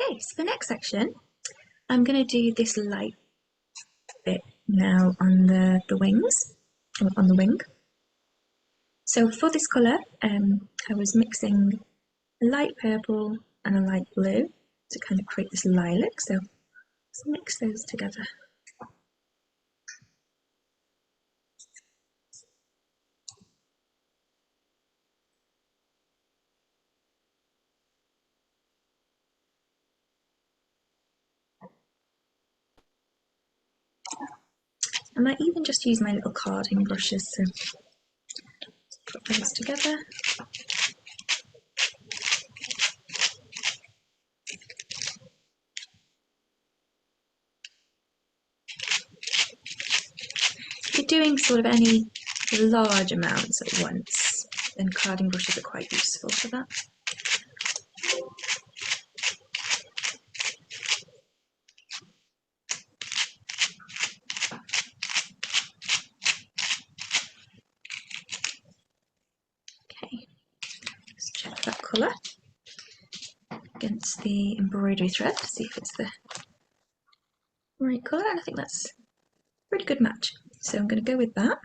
Okay, so the next section, I'm going to do this light bit now on the wings, or on the wing. So for this colour, I was mixing a light purple and a light blue to kind of create this lilac. So let's mix those together. I might even just use my little carding brushes to put those together. If you're doing sort of any large amounts at once, then carding brushes are quite useful for that. Okay, let's check that colour against the embroidery thread to see if it's the right colour, and I think that's a pretty good match. So I'm going to go with that.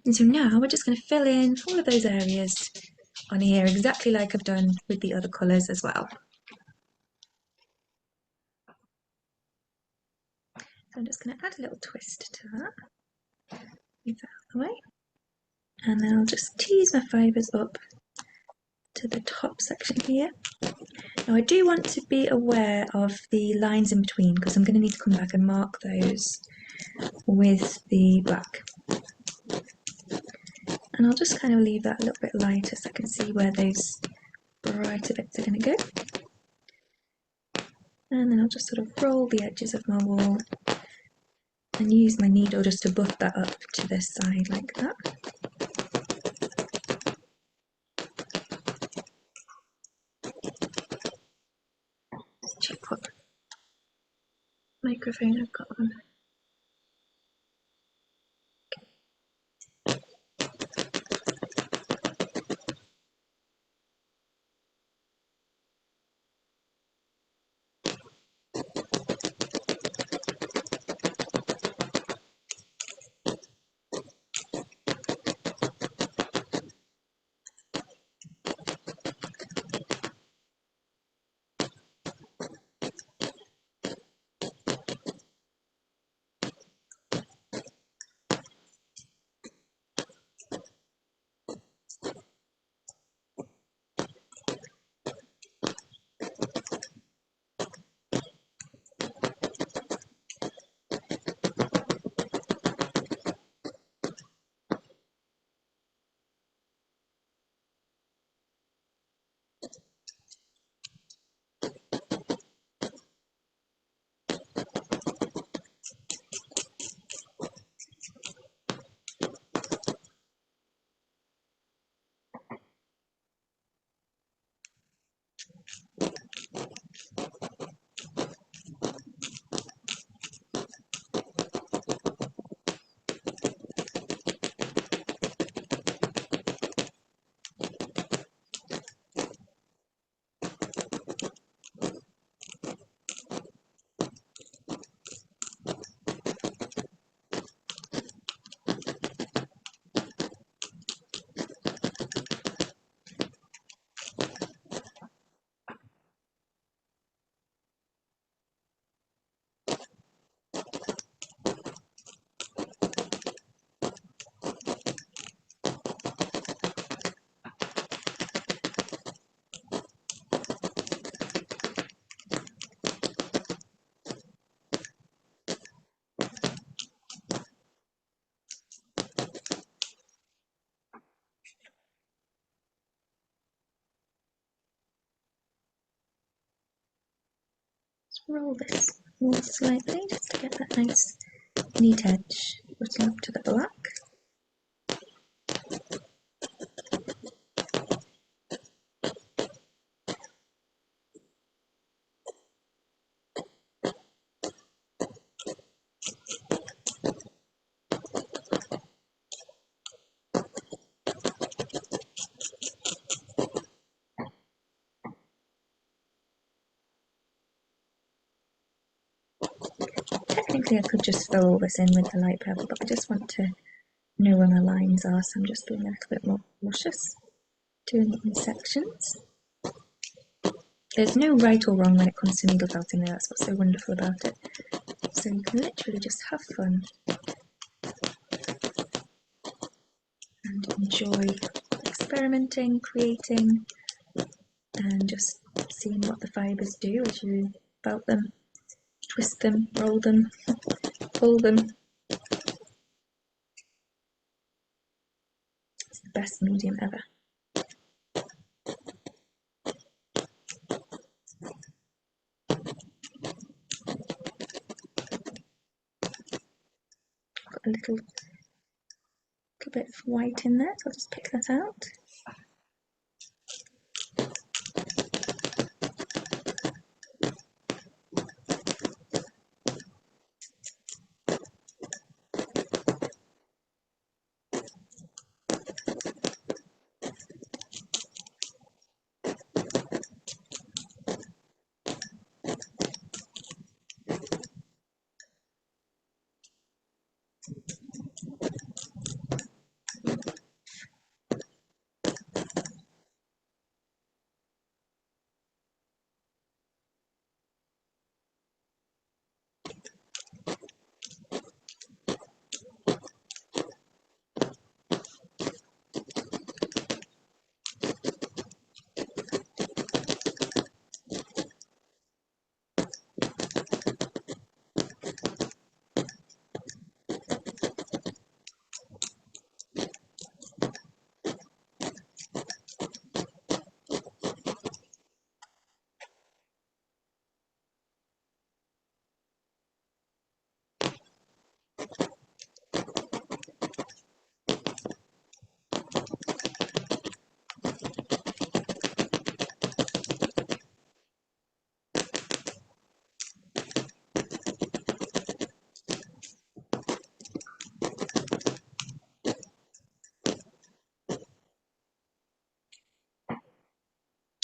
And so now we're just going to fill in all of those areas on here exactly like I've done with the other colours as well. So I'm just going to add a little twist to that, move that out of the way, and then I'll just tease my fibres up to the top section here. Now I do want to be aware of the lines in between because I'm going to need to come back and mark those with the black. And I'll just kind of leave that a little bit lighter so I can see where those brighter bits are going to go. And then I'll just sort of roll the edges of my wall and use my needle just to buff that up to this side like that. Let's check what microphone I've got on. Roll this more slightly just to get that nice neat edge putting up to the black. Technically I could just fill all this in with the light purple, but I just want to know where my lines are, so I'm just being a little bit more cautious, doing it in sections. There's no right or wrong when it comes to needle felting, though. That's what's so wonderful about it. So you can literally just have fun and enjoy experimenting, creating, and just seeing what the fibres do as you felt them, twist them, roll them, pull them. It's the best medium ever. Got a little bit of white in there, so I'll just pick that out.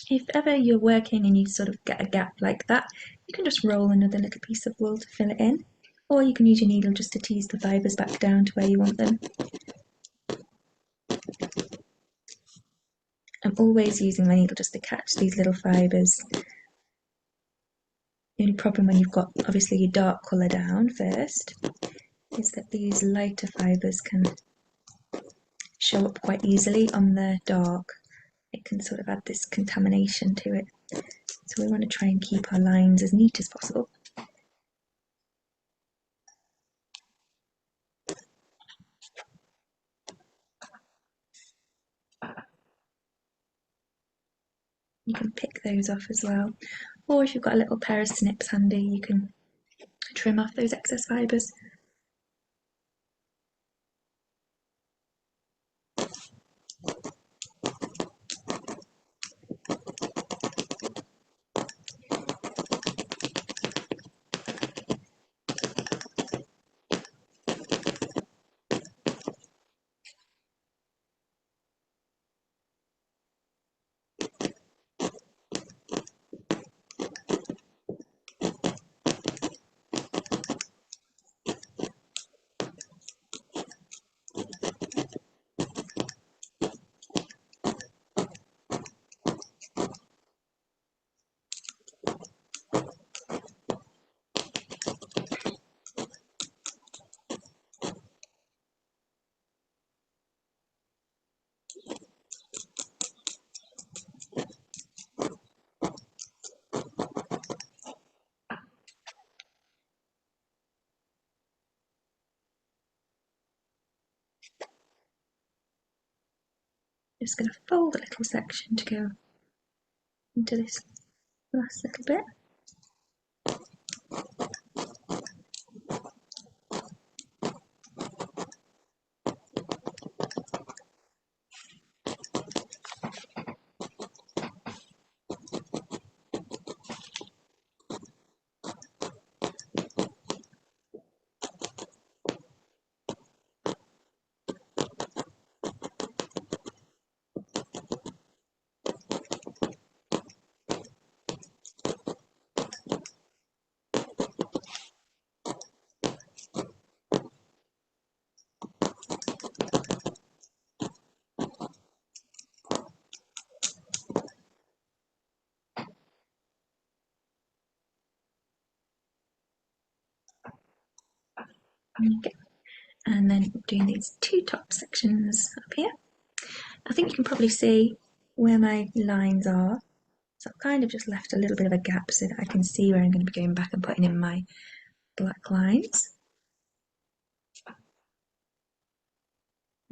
If ever you're working and you sort of get a gap like that, you can just roll another little piece of wool to fill it in, or you can use your needle just to tease the fibres back down to where you want them. I'm always using my needle just to catch these little fibres. The only problem when you've got obviously your dark colour down first is that these lighter fibres can show up quite easily on the dark. It can sort of add this contamination to it. So we want to try and keep our lines as neat as possible. You can pick those off as well. Or if you've got a little pair of snips handy, you can trim off those excess fibres. Just going to fold a little section to go into this last little bit. Okay. And then doing these two top sections up here. I think you can probably see where my lines are. So I've kind of just left a little bit of a gap so that I can see where I'm going to be going back and putting in my black lines. I'm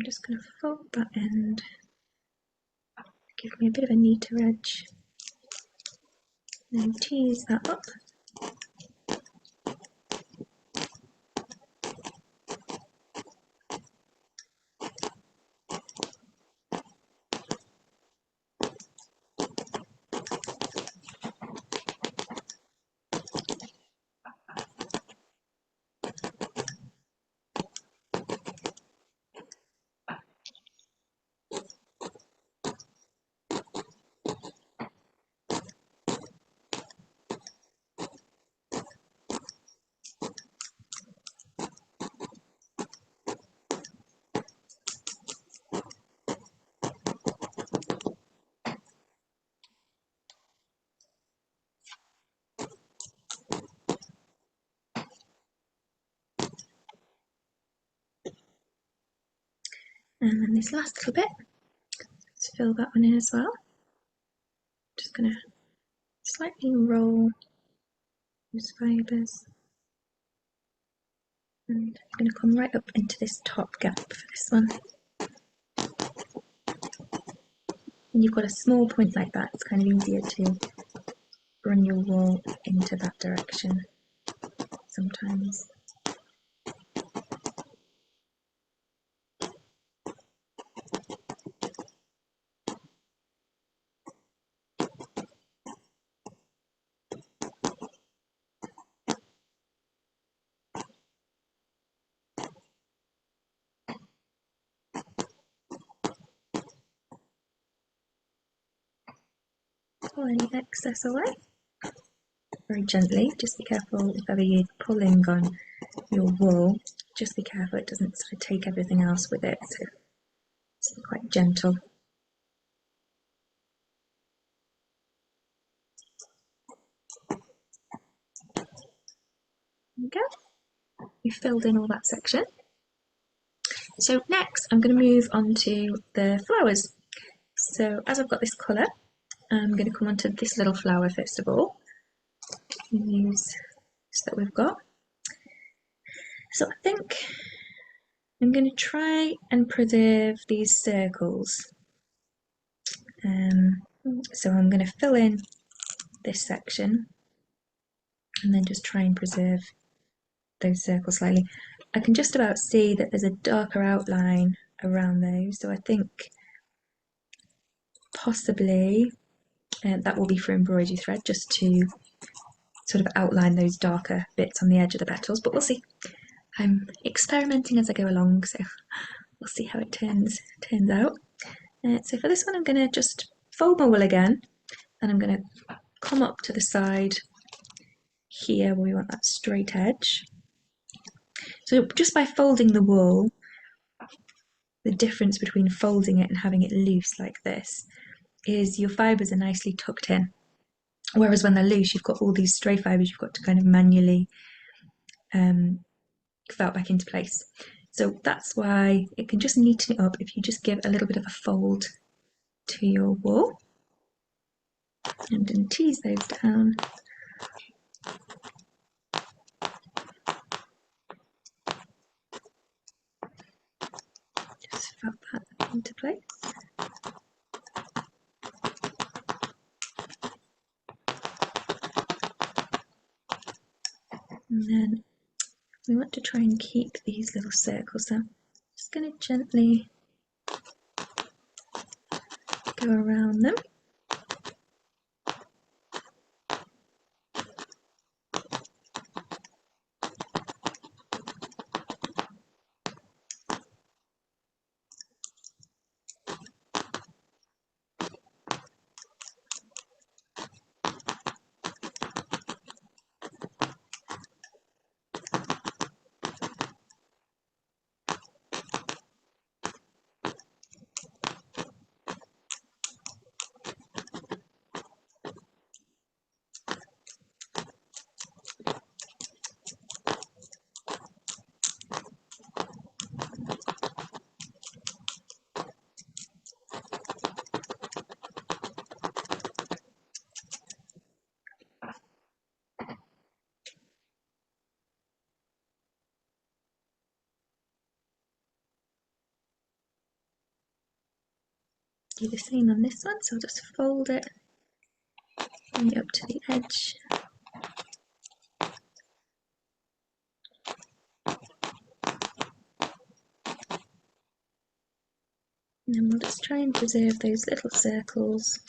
just going to fold that end, give me a bit of a neater edge, and then tease that up. And then this last little bit, let's fill that one in as well. Just going to slightly roll those fibres, and I'm going to come right up into this top gap for this one. When you've got a small point like that, it's kind of easier to run your wool into that direction sometimes. Pull any excess away very gently. Just be careful if ever you're pulling on your wool, just be careful it doesn't sort of take everything else with it, so it's quite gentle. There we go, we've filled in all that section. So next I'm going to move on to the flowers. So as I've got this colour, I'm going to come onto this little flower first of all, use this that we've got. So I think I'm going to try and preserve these circles. So I'm going to fill in this section and then just try and preserve those circles slightly. I can just about see that there's a darker outline around those, so I think possibly that will be for embroidery thread, just to sort of outline those darker bits on the edge of the petals, but we'll see. I'm experimenting as I go along, so we'll see how it turns out. So for this one I'm going to just fold my wool again, and I'm going to come up to the side here where we want that straight edge. So just by folding the wool, the difference between folding it and having it loose like this is your fibres are nicely tucked in. Whereas when they're loose, you've got all these stray fibres you've got to kind of manually felt back into place. So that's why it can just neaten it up if you just give a little bit of a fold to your wool. And then tease those down. Just felt that into place. And then we want to try and keep these little circles, so I'm just going to gently go around them. do the same on this one, so I'll just fold it, bring it up to the edge. And then we'll just try and preserve those little circles.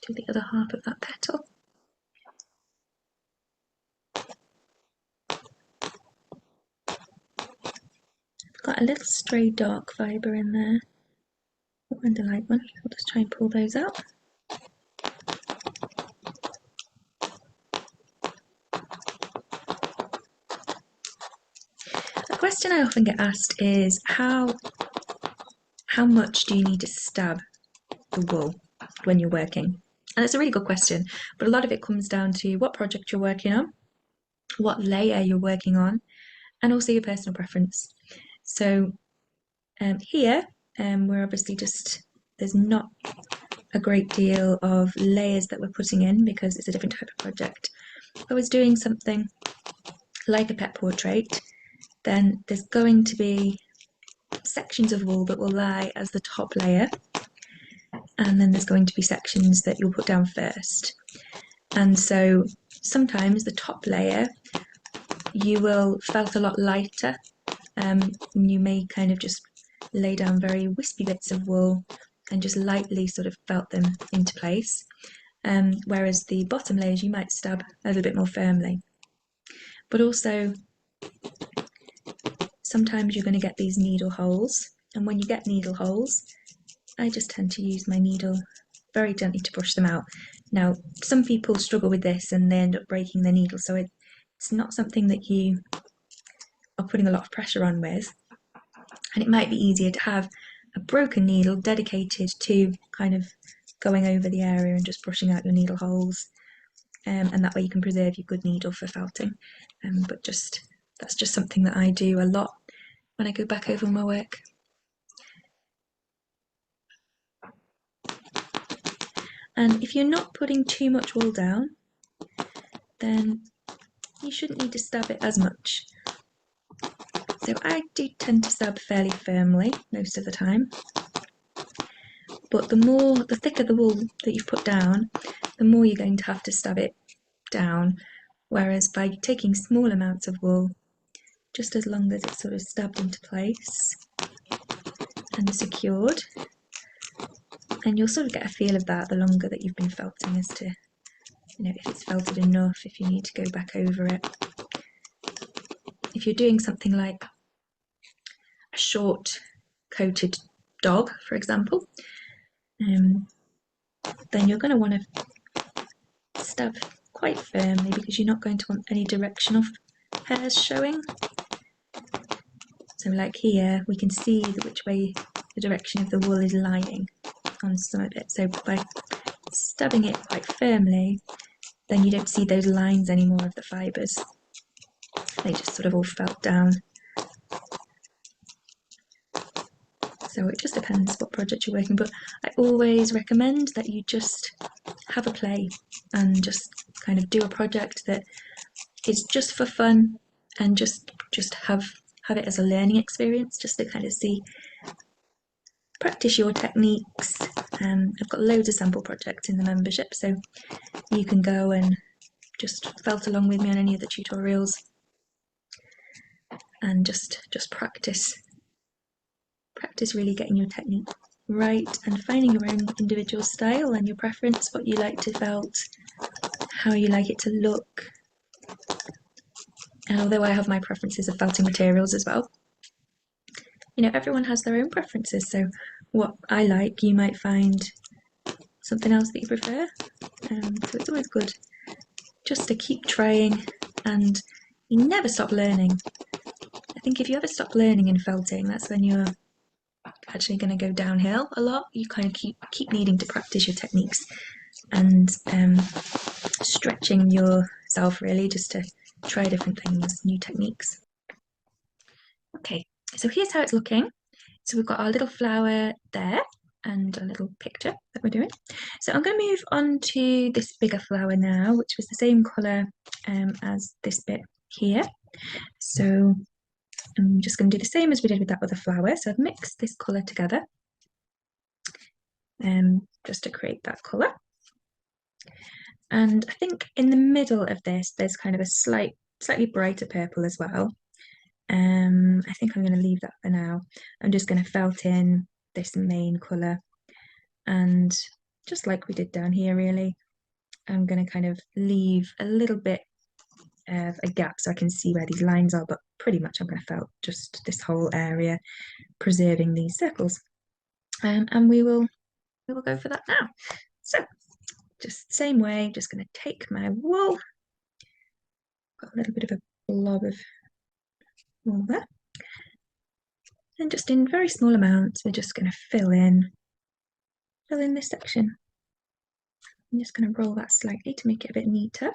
Do the other half of that petal. I've got a little stray dark fibre in there, and a light one. I'll just try and pull those out. A question I often get asked is how much do you need to stab the wool when you're working? And it's a really good question, but a lot of it comes down to what project you're working on, what layer you're working on, and also your personal preference. So here, we're obviously there's not a great deal of layers that we're putting in because it's a different type of project. If I was doing something like a pet portrait, then there's going to be sections of wool that will lie as the top layer, and then there's going to be sections that you'll put down first. And so sometimes the top layer you will felt a lot lighter. You may kind of just lay down very wispy bits of wool and just lightly sort of felt them into place. Whereas the bottom layers you might stab a little bit more firmly. But also sometimes you're going to get these needle holes, and when you get needle holes, I just tend to use my needle very gently to brush them out. Now, some people struggle with this and they end up breaking their needle, so it's not something that you are putting a lot of pressure on with. And it might be easier to have a broken needle dedicated to kind of going over the area and just brushing out your needle holes. And that way you can preserve your good needle for felting. But that's just something that I do a lot when I go back over my work. And if you're not putting too much wool down, then you shouldn't need to stab it as much. So I do tend to stab fairly firmly most of the time. But the thicker the wool that you've put down, the more you're going to have to stab it down. Whereas by taking small amounts of wool, just as long as it's sort of stabbed into place and secured, and you'll sort of get a feel of that the longer that you've been felting as to, if it's felted enough, if you need to go back over it. If you're doing something like a short coated dog, for example, then you're going to want to stab quite firmly because you're not going to want any directional hairs showing. So like here, we can see which way the direction of the wool is lying on some of it. So by stabbing it quite firmly, then you don't see those lines anymore of the fibres. They just sort of all felt down. So it just depends what project you're working, but I always recommend that you just have a play and just kind of do a project that is just for fun, and just have it as a learning experience, just to kind of practice your techniques. I've got loads of sample projects in the membership, so you can go and just felt along with me on any of the tutorials and just practice really getting your technique right and finding your own individual style and your preference, what you like to felt, how you like it to look. And although I have my preferences of felting materials as well, everyone has their own preferences, so what I like, you might find something else that you prefer. So it's always good just to keep trying, and you never stop learning. I think if you ever stop learning in felting, that's when you're actually going to go downhill a lot. You kind of keep needing to practice your techniques and stretching yourself really, just to try different things, new techniques. Okay, so here's how it's looking. So we've got our little flower there, and a little picture that we're doing. So I'm going to move on to this bigger flower now, which was the same colour as this bit here. So I'm just going to do the same as we did with that other flower. So I've mixed this colour together just to create that colour. And I think in the middle of this, there's kind of a slightly brighter purple as well. I think I'm going to leave that for now. I'm just going to felt in this main colour, and just like we did down here really, I'm going to kind of leave a little bit of a gap so I can see where these lines are, but pretty much I'm going to felt just this whole area, preserving these circles. And we will go for that now. So just same way, just going to take my wool, got a little bit of a blob of wool there, and just in very small amounts we're just going to fill in this section. I'm just going to roll that slightly to make it a bit neater,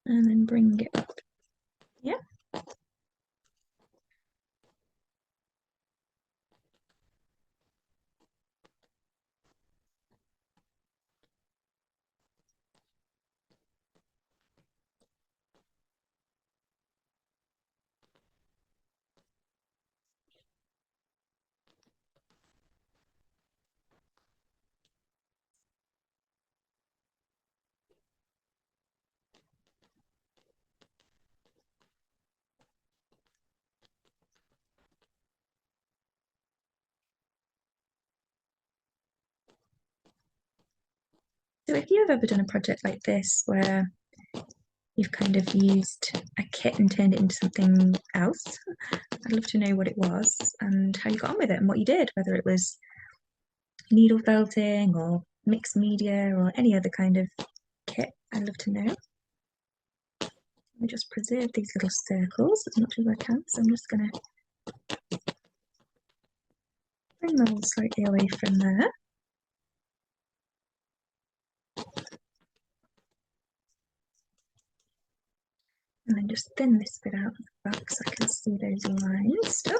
and then bring it up. Yeah. So if you've ever done a project like this where you've kind of used a kit and turned it into something else, I'd love to know what it was and how you got on with it and what you did, whether it was needle felting or mixed media or any other kind of kit. I'd love to know. Let me just preserve these little circles as much as I can. So I'm just going to bring them all slightly away from there. And then just thin this bit out the back so I can see those lines still.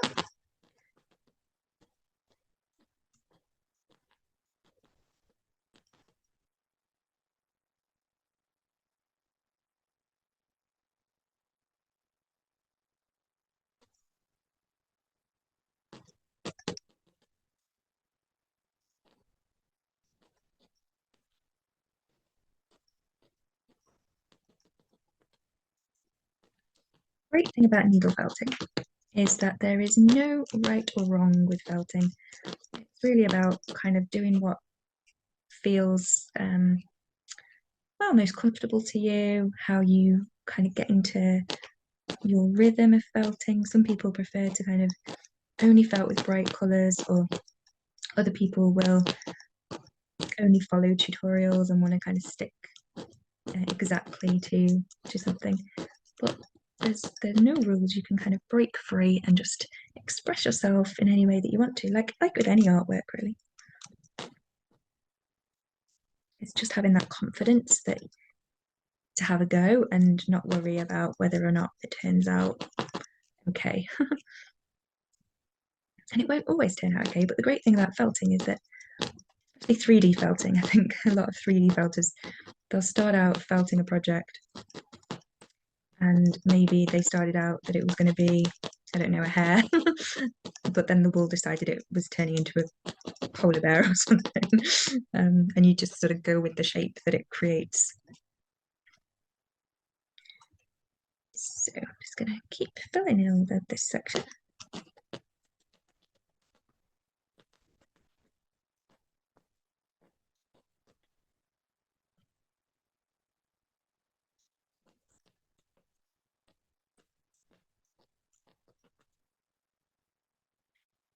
Great thing about needle felting is that there is no right or wrong with felting. It's really about kind of doing what feels well most comfortable to you, how you kind of get into your rhythm of felting. Some people prefer to kind of only felt with bright colours, or other people will only follow tutorials and want to kind of stick exactly to something. But there's no rules. You can kind of break free and just express yourself in any way that you want to, like with any artwork really. It's just having that confidence that to have a go and not worry about whether or not it turns out okay. And it won't always turn out okay, but the great thing about felting is that, especially 3D felting, I think a lot of 3D felters, they'll start out felting a project and maybe they started out that it was going to be, I don't know, a hare, but then the wool decided it was turning into a polar bear or something. And you just sort of go with the shape that it creates. So I'm just going to keep filling in over this section.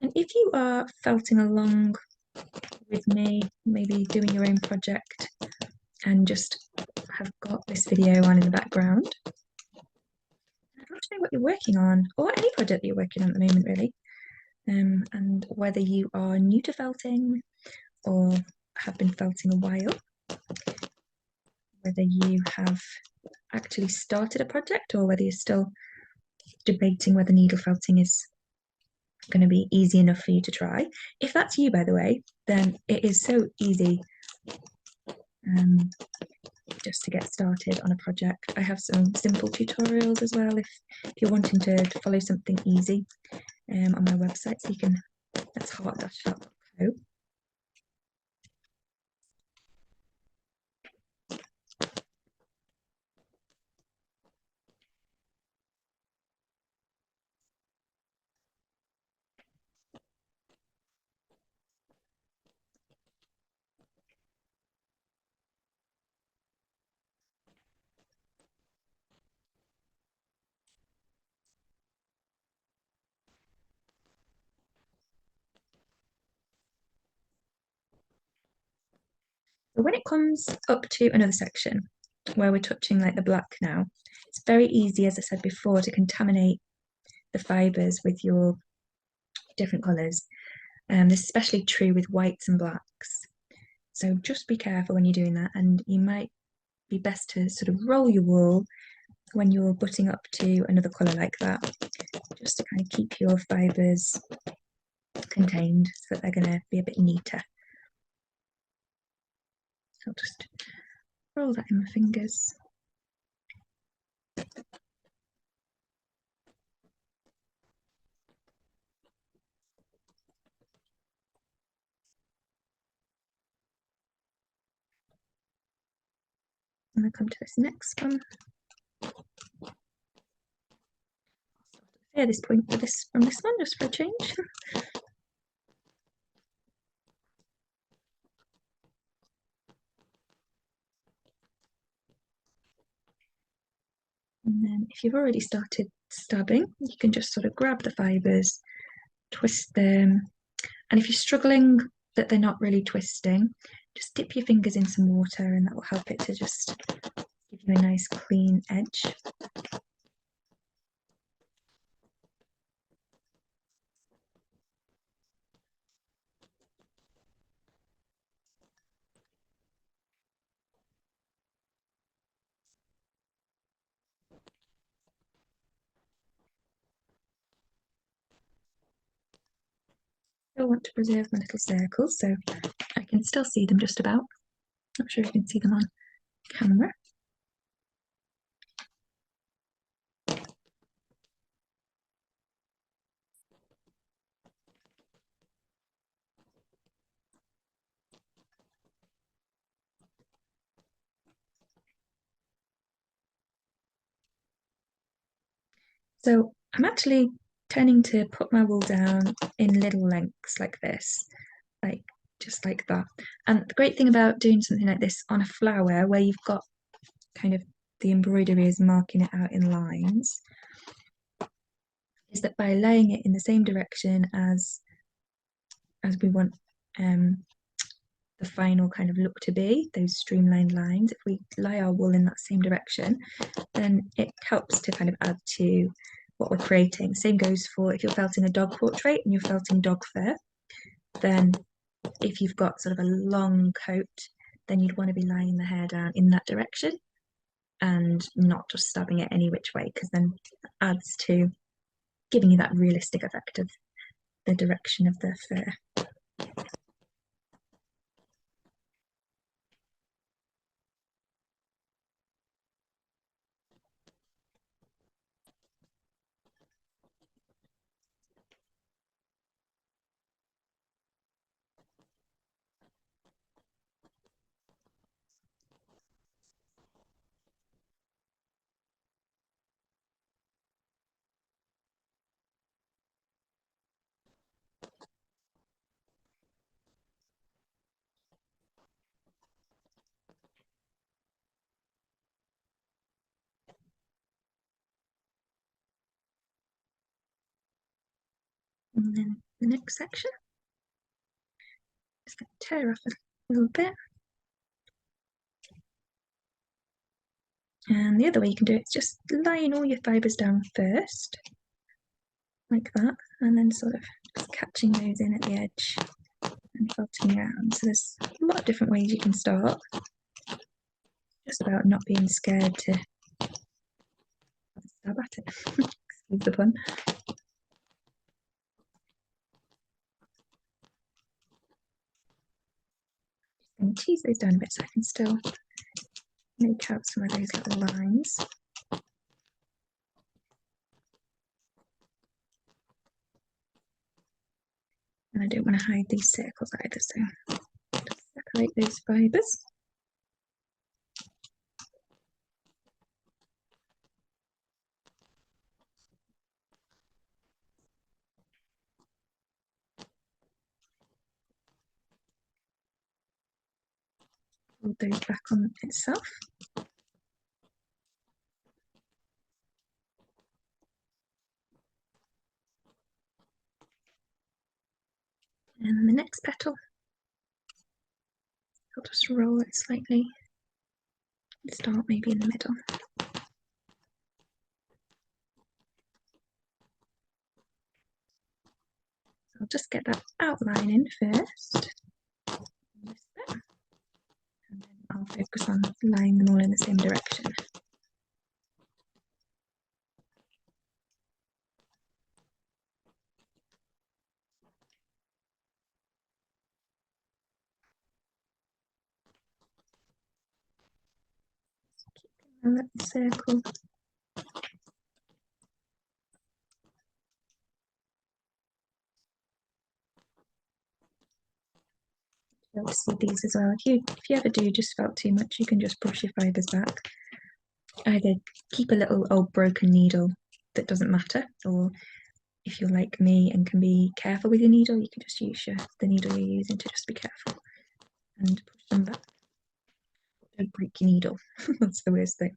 And if you are felting along with me, maybe doing your own project and just have got this video on in the background, I'd love to know what you're working on, or any project that you're working on at the moment really, and whether you are new to felting or have been felting a while, whether you have actually started a project or whether you're still debating whether needle felting is going to be easy enough for you to try. If that's you, by the way, then it is so easy just to get started on a project. I have some simple tutorials as well if you're wanting to follow something easy on my website. So you can, that's heart-shop.co. But when it comes up to another section where we're touching like the black now, it's very easy, as I said before, to contaminate the fibres with your different colours. This is especially true with whites and blacks. So just be careful when you're doing that, and you might be best to sort of roll your wool when you're butting up to another colour like that, just to kind of keep your fibres contained so that they're going to be a bit neater. So I'll just roll that in my fingers. And I come to this next one. Yeah, this point with this from this one just for a change. And then if you've already started stabbing, you can just sort of grab the fibres, twist them, and if you're struggling that they're not really twisting, just dip your fingers in some water and that will help it to just give you a nice clean edge. I want to preserve my little circles so I can still see them just about. Not sure if you can see them on camera. So I'm actually tending to put my wool down in little lengths like this, like just like that. And the great thing about doing something like this on a flower where you've got kind of the embroidery is marking it out in lines is that by laying it in the same direction as we want the final kind of look to be, those streamlined lines, if we lay our wool in that same direction, then it helps to kind of add to what we're creating. Same goes for if you're felting a dog portrait and you're felting dog fur, then if you've got sort of a long coat, then you'd want to be laying the hair down in that direction and not just stabbing it any which way, because then it adds to giving you that realistic effect of the direction of the fur. And then the next section, just going to tear off a little bit. And the other way you can do it is just laying all your fibres down first, like that, and then sort of just catching those in at the edge and felting around. So there's a lot of different ways you can start. Just about not being scared to stab at it. Excuse the pun. tease those down a bit so I can still make out some of those little lines. And I don't want to hide these circles either, so just separate those fibres. Fold those back on itself. And the next petal, I'll just roll it slightly. Start maybe in the middle. I'll just get that outline in first. This bit. And then I'll focus on lining them all in the same direction. Keep a little circle. You'll see these as well. If you ever do just felt too much, you can just brush your fibres back. Either keep a little old broken needle that doesn't matter, or if you're like me and can be careful with your needle, you can just use the needle you're using to just be careful and push them back. Don't break your needle. That's the worst thing.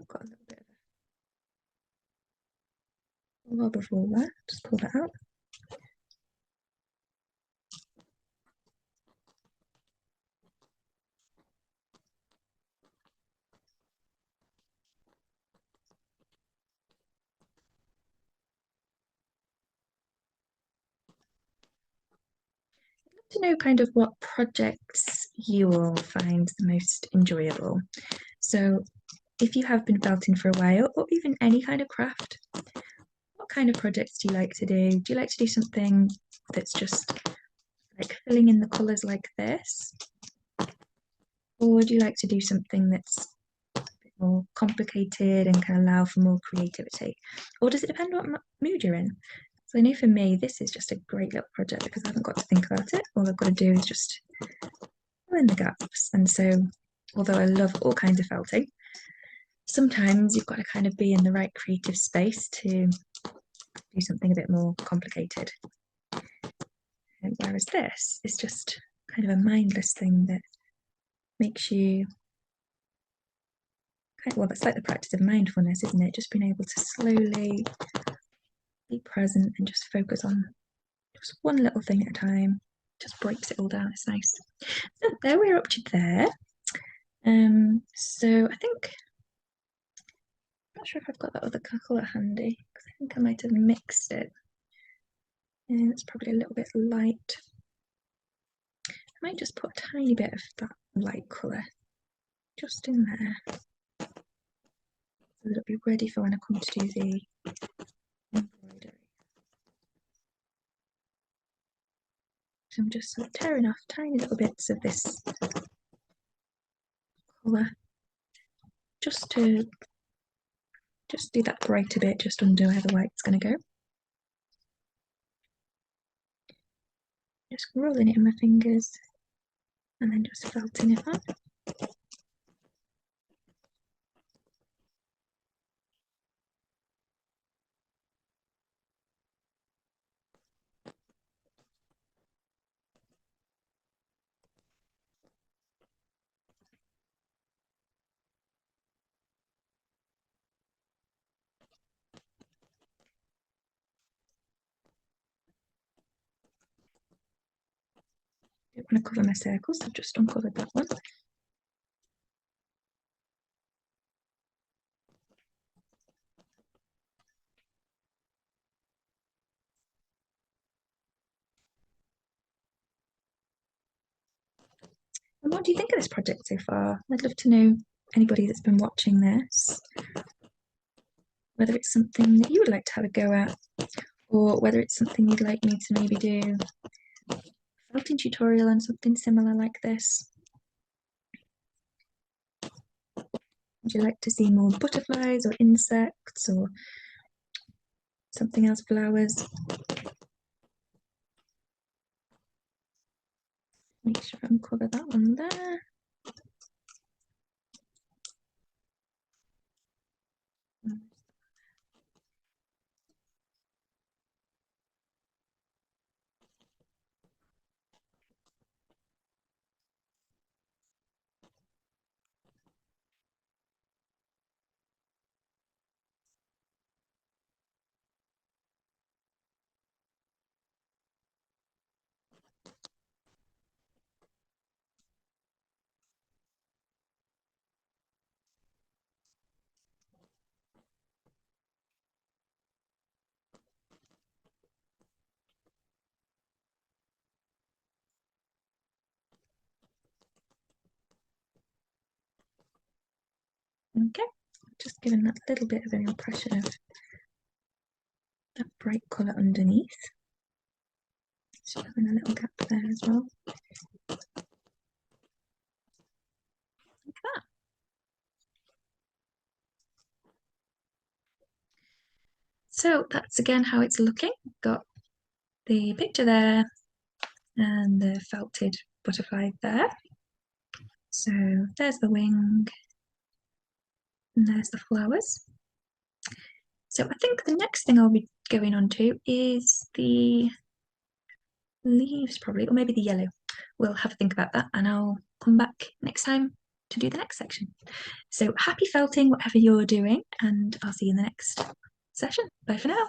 I've got a little bit of a lob of all that. Just pull that out. To know kind of what projects you all find the most enjoyable. So if you have been felting for a while, or even any kind of craft, what kind of projects do you like to do? Do you like to do something that's just like filling in the colours like this? Or do you like to do something that's a bit more complicated and can allow for more creativity? Or does it depend on what mood you're in? So I know for me, this is just a great little project because I haven't got to think about it. All I've got to do is just fill in the gaps. And so, although I love all kinds of felting, sometimes you've got to kind of be in the right creative space to do something a bit more complicated. And whereas this is just kind of a mindless thing that makes you well, that's like the practice of mindfulness, isn't it? Just being able to slowly be present and just focus on just one little thing at a time. Just breaks it all down. It's nice. So there we're up to there. So I think I'm not sure if I've got that other colour handy because I think I might have mixed it. And it's probably a little bit light. I might just put a tiny bit of that light colour just in there so that it'll be ready for when I come to do the embroidery. So I'm just sort of tearing off tiny little bits of this colour just to do that brighter bit just under where the white's going to go. Just rolling it in my fingers and then just felting it on. I don't want to cover my circles, so I've just uncovered that one. And what do you think of this project so far? I'd love to know anybody that's been watching this, whether it's something that you would like to have a go at, or whether it's something you'd like me to maybe do felting tutorial on something similar like this. Would you like to see more butterflies or insects or something else, flowers? Make sure I uncover that one there. Okay, just giving that little bit of an impression of that bright colour underneath. Just having a little gap there as well. Like that. So that's again how it's looking. Got the picture there and the felted butterfly there. So there's the wing and there's the flowers. So I think the next thing I'll be going on to is the leaves probably, or maybe the yellow. We'll have a think about that and I'll come back next time to do the next section. So happy felting, whatever you're doing, and I'll see you in the next session. Bye for now.